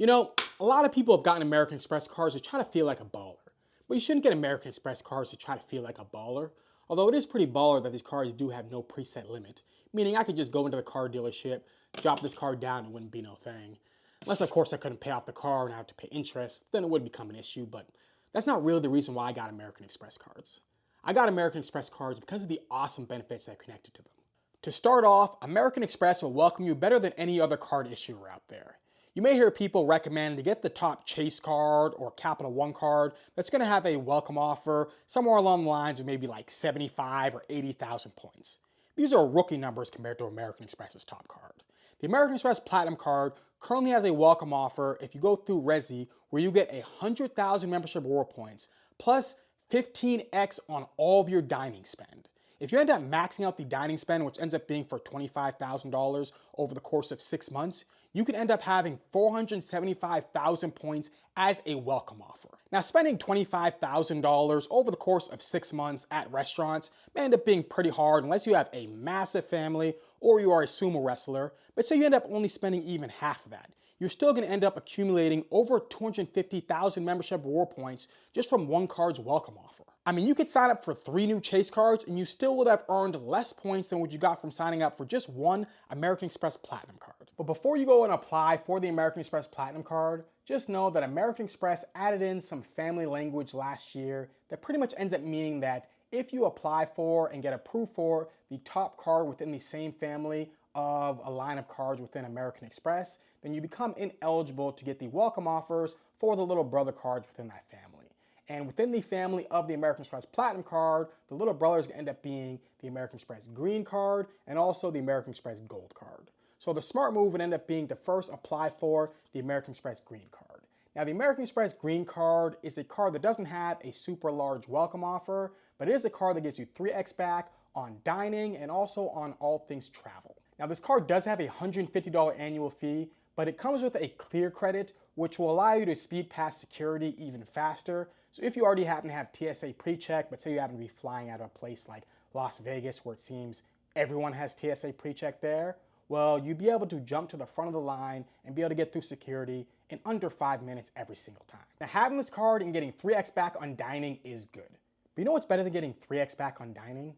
You know, a lot of people have gotten American Express cards to try to feel like a baller. But you shouldn't get American Express cards to try to feel like a baller. Although it is pretty baller that these cards do have no preset limit. Meaning I could just go into the car dealership, drop this card down, and it wouldn't be no thing. Unless of course I couldn't pay off the car and I have to pay interest, then it would become an issue, but that's not really the reason why I got American Express cards. I got American Express cards because of the awesome benefits that are connected to them. To start off, American Express will welcome you better than any other card issuer out there. You may hear people recommend to get the top Chase card or Capital One card that's going to have a welcome offer somewhere along the lines of maybe like 75 or 80,000 points. These are rookie numbers compared to American Express's top card. The American Express Platinum card currently has a welcome offer if you go through Resi where you get 100,000 membership reward points plus 15x on all of your dining spend. If you end up maxing out the dining spend, which ends up being for $25,000 over the course of 6 months, you can end up having 475,000 points as a welcome offer. Now, spending $25,000 over the course of 6 months at restaurants may end up being pretty hard unless you have a massive family or you are a sumo wrestler, but say you end up only spending even half of that. You're still going to end up accumulating over 250,000 membership reward points just from one card's welcome offer. I mean, you could sign up for 3 new Chase cards and you still would have earned less points than what you got from signing up for just one American Express Platinum card. But before you go and apply for the American Express Platinum card, just know that American Express added in some family language last year that pretty much ends up meaning that if you apply for and get approved for the top card within the same family of a line of cards within American Express, then you become ineligible to get the welcome offers for the little brother cards within that family. And within the family of the American Express Platinum card, the little brothers end up being the American Express Green card and also the American Express Gold card. So the smart move would end up being to first apply for the American Express Green card. Now the American Express Green card is a card that doesn't have a super large welcome offer, but it is a card that gives you 3x back on dining and also on all things travel. Now this card does have a $150 annual fee, but it comes with a clear credit, which will allow you to speed past security even faster. So if you already happen to have TSA pre-check, but say you happen to be flying out of a place like Las Vegas where it seems everyone has TSA pre-check there, well, you'd be able to jump to the front of the line and be able to get through security in under 5 minutes every single time. Now having this card and getting 3x back on dining is good. But you know what's better than getting 3x back on dining?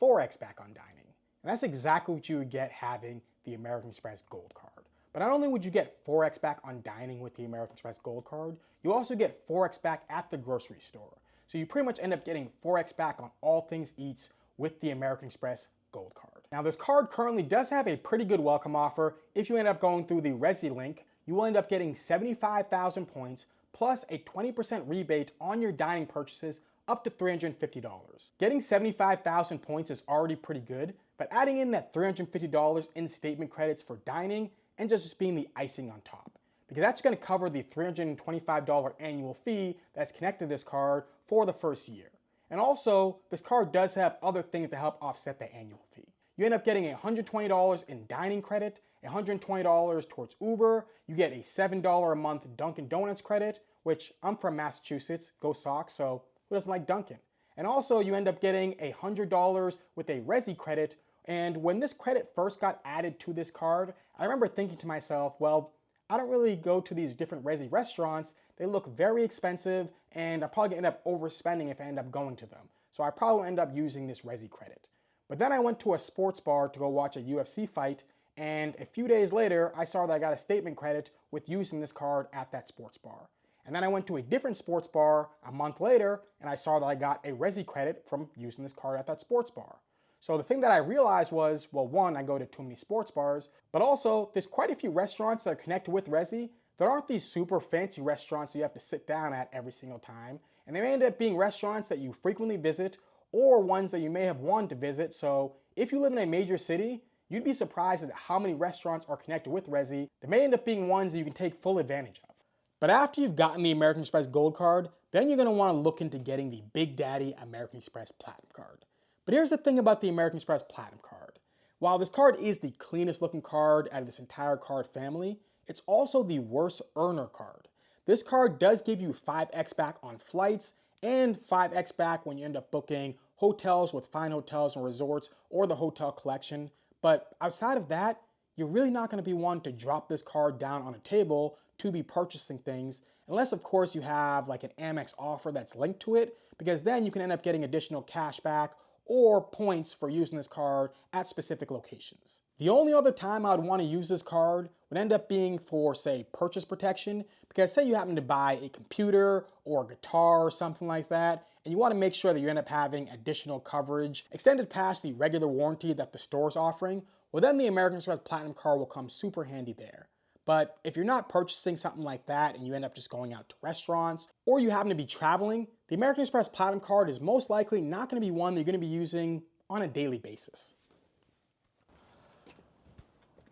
4x back on dining. And that's exactly what you would get having the American Express Gold card. But not only would you get 4x back on dining with the American Express Gold card, you also get 4x back at the grocery store. So you pretty much end up getting 4x back on all things eats with the American Express Gold card. Now this card currently does have a pretty good welcome offer. If you end up going through the Resi link, you will end up getting 75,000 points plus a 20% rebate on your dining purchases up to $350. Getting 75,000 points is already pretty good, but adding in that $350 in statement credits for dining and just being the icing on top. Because that's going to cover the $325 annual fee that's connected to this card for the first year. And also, this card does have other things to help offset the annual fee. You end up getting $120 in dining credit, $120 towards Uber, you get a $7 a month Dunkin' Donuts credit, which I'm from Massachusetts, go Sox, so who doesn't like Dunkin'? And also you end up getting $100 with a Resi credit. And when this credit first got added to this card, I remember thinking to myself, well, I don't really go to these different Resi restaurants. They look very expensive and I'm probably gonna end up overspending if I end up going to them. So I probably end up using this Resi credit. But then I went to a sports bar to go watch a UFC fight, and a few days later, I saw that I got a statement credit with using this card at that sports bar. And then I went to a different sports bar a month later, and I saw that I got a Resi credit from using this card at that sports bar. So the thing that I realized was, well, one, I go to too many sports bars, but also there's quite a few restaurants that are connected with Resi that aren't these super fancy restaurants that you have to sit down at every single time. And they may end up being restaurants that you frequently visit or ones that you may have wanted to visit. So if you live in a major city, you'd be surprised at how many restaurants are connected with Resi. There may end up being ones that you can take full advantage of. But after you've gotten the American Express Gold card, then you're going to want to look into getting the Big Daddy American Express Platinum card. But here's the thing about the American Express Platinum card. While this card is the cleanest looking card out of this entire card family, it's also the worst earner card. This card does give you 5x back on flights and 5x back when you end up booking hotels with fine hotels and resorts or the hotel collection. But outside of that, you're really not going to be one to drop this card down on a table to be purchasing things, unless of course you have like an Amex offer that's linked to it, because then you can end up getting additional cash back or points for using this card at specific locations. The only other time I would want to use this card would end up being for, say, purchase protection, because say you happen to buy a computer or a guitar or something like that, and you want to make sure that you end up having additional coverage extended past the regular warranty that the store is offering, well then the American Express Platinum card will come super handy there. But if you're not purchasing something like that and you end up just going out to restaurants, or you happen to be traveling, the American Express Platinum card is most likely not going to be one that you're going to be using on a daily basis.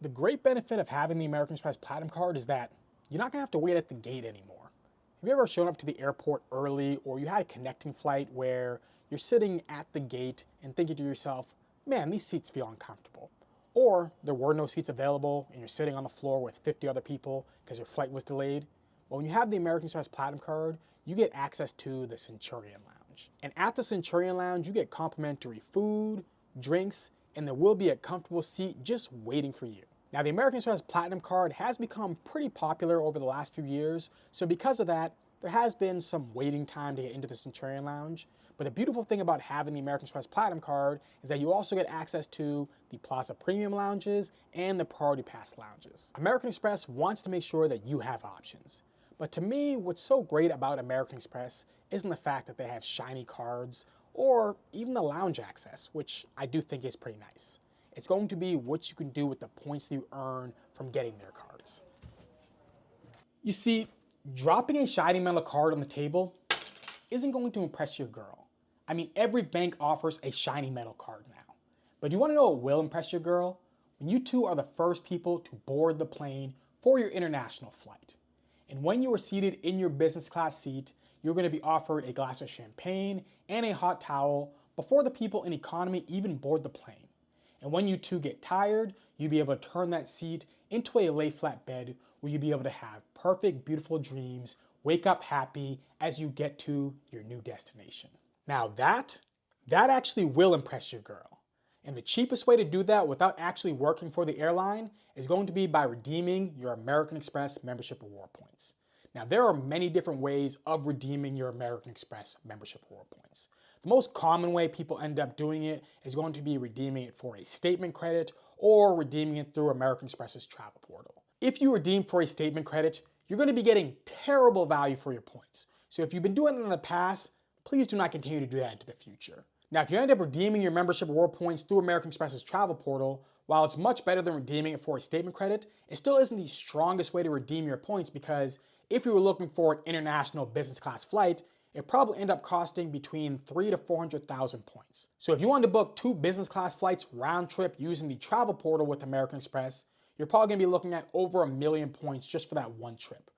The great benefit of having the American Express Platinum card is that you're not going to have to wait at the gate anymore. Have you ever shown up to the airport early, or you had a connecting flight where you're sitting at the gate and thinking to yourself, man, these seats feel uncomfortable? Or there were no seats available and you're sitting on the floor with 50 other people because your flight was delayed? Well, when you have the American Express Platinum card, you get access to the Centurion Lounge. And at the Centurion Lounge, you get complimentary food, drinks, and there will be a comfortable seat just waiting for you. Now, the American Express Platinum card has become pretty popular over the last few years, so because of that, there has been some waiting time to get into the Centurion Lounge. But the beautiful thing about having the American Express Platinum card is that you also get access to the Plaza Premium lounges and the Priority Pass lounges. American Express wants to make sure that you have options. But to me, what's so great about American Express isn't the fact that they have shiny cards or even the lounge access, which I do think is pretty nice. It's going to be what you can do with the points that you earn from getting their cards. You see, dropping a shiny metal card on the table isn't going to impress your girl. I mean, every bank offers a shiny metal card now. But do you want to know what will impress your girl? When you two are the first people to board the plane for your international flight. And when you are seated in your business class seat, you're going to be offered a glass of champagne and a hot towel before the people in economy even board the plane. And when you two get tired, you'll be able to turn that seat into a lay flat bed where you'll be able to have perfect, beautiful dreams, wake up happy as you get to your new destination. Now that actually will impress your girl. And the cheapest way to do that without actually working for the airline is going to be by redeeming your American Express membership reward points. Now, there are many different ways of redeeming your American Express membership reward points. The most common way people end up doing it is going to be redeeming it for a statement credit or redeeming it through American Express's travel portal. If you redeem for a statement credit, you're going to be getting terrible value for your points. So if you've been doing it in the past, please do not continue to do that into the future. Now, if you end up redeeming your membership reward points through American Express's travel portal, while it's much better than redeeming it for a statement credit, it still isn't the strongest way to redeem your points, because if you were looking for an international business class flight, it probably end up costing between 300,000 to 400,000 points. So if you wanted to book 2 business class flights round trip using the travel portal with American Express, you're probably gonna be looking at over 1 million points just for that one trip.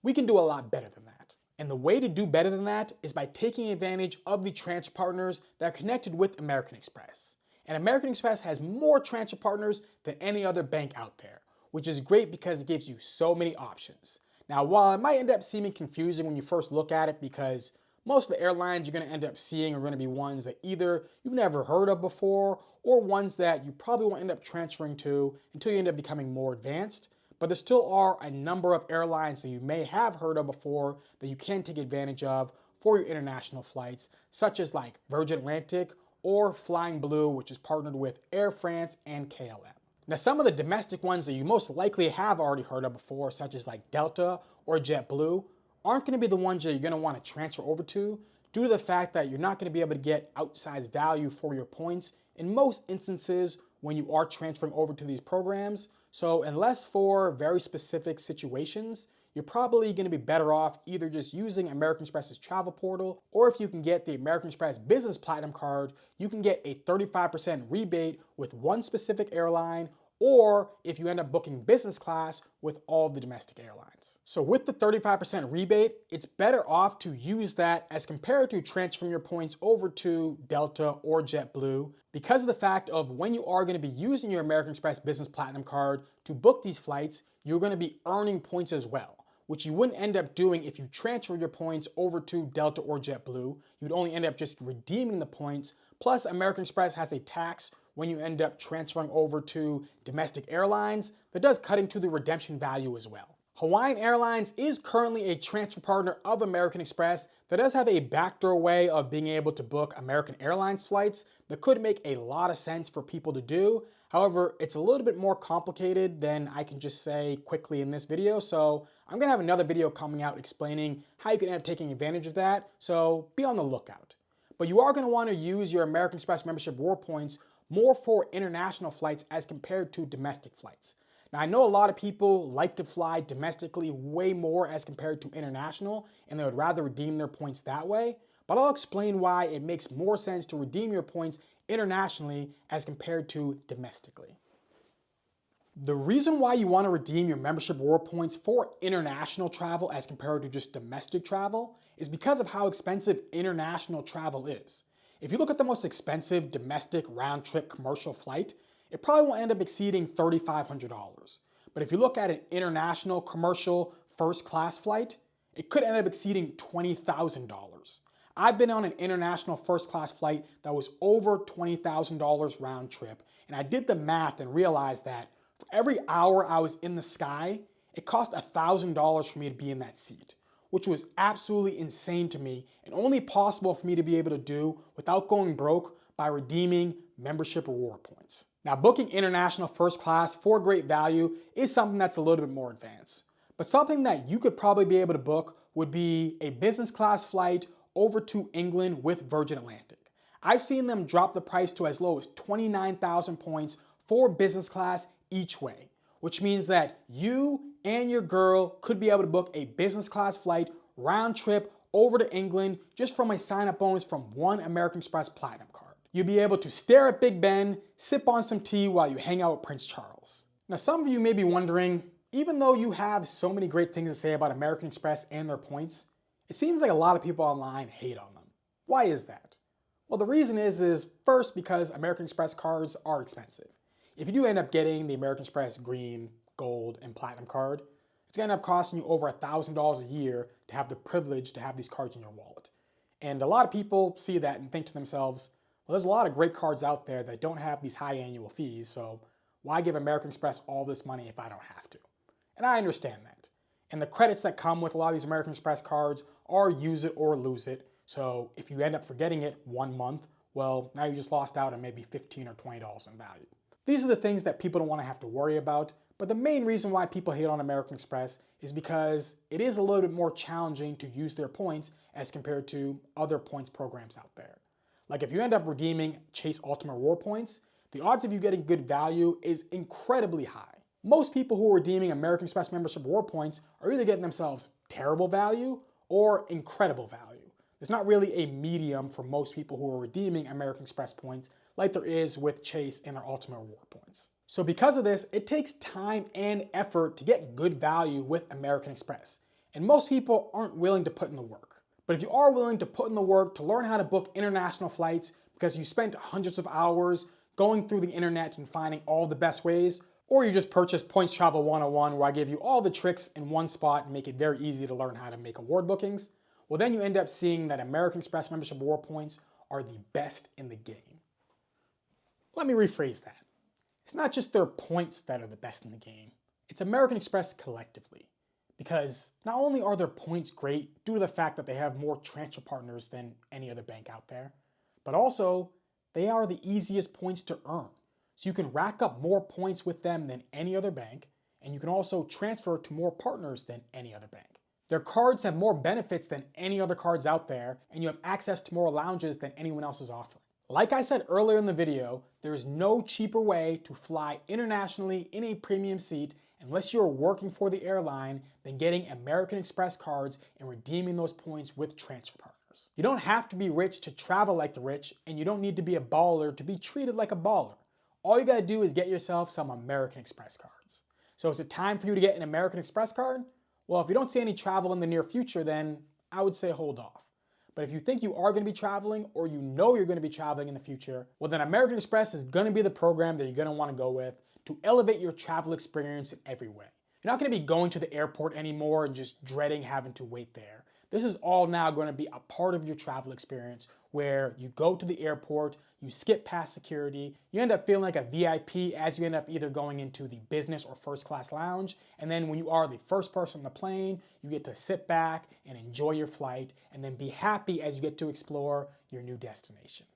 We can do a lot better than that. And the way to do better than that is by taking advantage of the transfer partners that are connected with American Express. And American Express has more transfer partners than any other bank out there, which is great because it gives you so many options. Now, while it might end up seeming confusing when you first look at it, because most of the airlines you're going to end up seeing are going to be ones that either you've never heard of before or ones that you probably won't end up transferring to until you end up becoming more advanced. But there still are a number of airlines that you may have heard of before that you can take advantage of for your international flights, such as like Virgin Atlantic or Flying Blue, which is partnered with Air France and KLM. Now, some of the domestic ones that you most likely have already heard of before, such as like Delta or JetBlue, aren't going to be the ones that you're going to want to transfer over to due to the fact that you're not going to be able to get outsized value for your points in most instances when you are transferring over to these programs. So unless for very specific situations, you're probably going to be better off either just using American Express's travel portal, or if you can get the American Express Business Platinum card, you can get a 35% rebate with one specific airline, or if you end up booking business class with all of the domestic airlines. So with the 35% rebate, it's better off to use that as compared to transferring your points over to Delta or JetBlue, because of the fact of when you are going to be using your American Express Business Platinum card to book these flights, you're going to be earning points as well, which you wouldn't end up doing if you transfer your points over to Delta or JetBlue. You'd only end up just redeeming the points. Plus, American Express has a tax when you end up transferring over to domestic airlines, that does cut into the redemption value as well. Hawaiian Airlines is currently a transfer partner of American Express that does have a backdoor way of being able to book American Airlines flights that could make a lot of sense for people to do. However, it's a little bit more complicated than I can just say quickly in this video, so I'm gonna have another video coming out explaining how you can end up taking advantage of that, so be on the lookout. But you are gonna wanna use your American Express membership reward points more for international flights as compared to domestic flights. Now, I know a lot of people like to fly domestically way more as compared to international, and they would rather redeem their points that way, but I'll explain why it makes more sense to redeem your points internationally as compared to domestically. The reason why you want to redeem your membership reward points for international travel as compared to just domestic travel is because of how expensive international travel is. If you look at the most expensive domestic round-trip commercial flight, it probably will end up exceeding $3,500. But if you look at an international commercial first-class flight, it could end up exceeding $20,000. I've been on an international first-class flight that was over $20,000 round trip, and I did the math and realized that for every hour I was in the sky, it cost $1,000 for me to be in that seat, which was absolutely insane to me and only possible for me to be able to do without going broke by redeeming membership reward points. Now, booking international first class for great value is something that's a little bit more advanced, but something that you could probably be able to book would be a business class flight over to England with Virgin Atlantic. I've seen them drop the price to as low as 29,000 points for business class each way, which means that you and your girl could be able to book a business class flight round trip over to England just from a sign-up bonus from one American Express Platinum card. You'll be able to stare at Big Ben, sip on some tea while you hang out with Prince Charles. Now, some of you may be wondering, even though you have so many great things to say about American Express and their points, it seems like a lot of people online hate on them. Why is that? Well, the reason is first because American Express cards are expensive. If you do end up getting the American Express Green, Gold, and Platinum card, it's gonna end up costing you over $1,000 a year to have the privilege to have these cards in your wallet. And a lot of people see that and think to themselves, well, there's a lot of great cards out there that don't have these high annual fees, so why give American Express all this money if I don't have to? And I understand that. And the credits that come with a lot of these American Express cards are use it or lose it. So if you end up forgetting it 1 month, well, now you just lost out on maybe $15 or $20 in value. These are the things that people don't want to have to worry about, but the main reason why people hate on American Express is because it is a little bit more challenging to use their points as compared to other points programs out there. Like if you end up redeeming Chase Ultimate Reward points, the odds of you getting good value is incredibly high. Most people who are redeeming American Express membership reward points are either getting themselves terrible value or incredible value. There's not really a medium for most people who are redeeming American Express points like there is with Chase and their Ultimate Reward points. So because of this, it takes time and effort to get good value with American Express. And most people aren't willing to put in the work. But if you are willing to put in the work to learn how to book international flights because you spent hundreds of hours going through the internet and finding all the best ways, or you just purchase Points Travel 101 where I give you all the tricks in one spot and make it very easy to learn how to make award bookings, well then you end up seeing that American Express membership reward points are the best in the game. Let me rephrase that. It's not just their points that are the best in the game, it's American Express collectively. Because not only are their points great due to the fact that they have more transfer partners than any other bank out there, but also they are the easiest points to earn. So you can rack up more points with them than any other bank, and you can also transfer to more partners than any other bank. Their cards have more benefits than any other cards out there, and you have access to more lounges than anyone else is offering. Like I said earlier in the video, there is no cheaper way to fly internationally in a premium seat unless you're working for the airline than getting American Express cards and redeeming those points with transfer partners. You don't have to be rich to travel like the rich, and you don't need to be a baller to be treated like a baller. All you gotta do is get yourself some American Express cards. So is it time for you to get an American Express card? Well, if you don't see any travel in the near future, then I would say hold off. But if you think you are gonna be traveling, or you know you're gonna be traveling in the future, well then American Express is gonna be the program that you're gonna wanna go with to elevate your travel experience in every way. You're not gonna be going to the airport anymore and just dreading having to wait there. This is all now gonna be a part of your travel experience where you go to the airport, you skip past security, you end up feeling like a VIP as you end up either going into the business or first class lounge, and then when you are the first person on the plane, you get to sit back and enjoy your flight, and then be happy as you get to explore your new destination.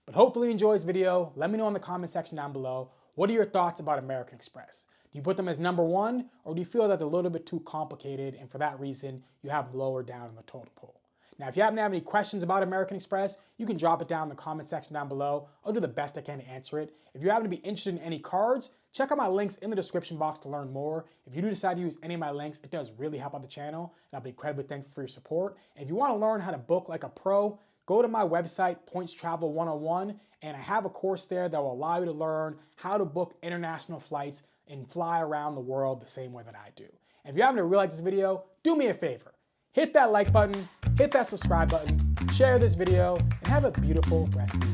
But hopefully you enjoy this video. Let me know in the comment section down below, what are your thoughts about American Express? Do you put them as #1, or do you feel that they're a little bit too complicated and for that reason you have them lower down in the totem pole? Now, if you happen to have any questions about American Express, you can drop it down in the comment section down below. I'll do the best I can to answer it. If you happen to be interested in any cards, check out my links in the description box to learn more. If you do decide to use any of my links, it does really help out the channel, and I'll be incredibly thankful for your support. And if you want to learn how to book like a pro, go to my website, Points Travel 101, and I have a course there that will allow you to learn how to book international flights and fly around the world the same way that I do. And if you happen to really like this video, do me a favor. Hit that like button, hit that subscribe button, share this video, and have a beautiful rest of your day.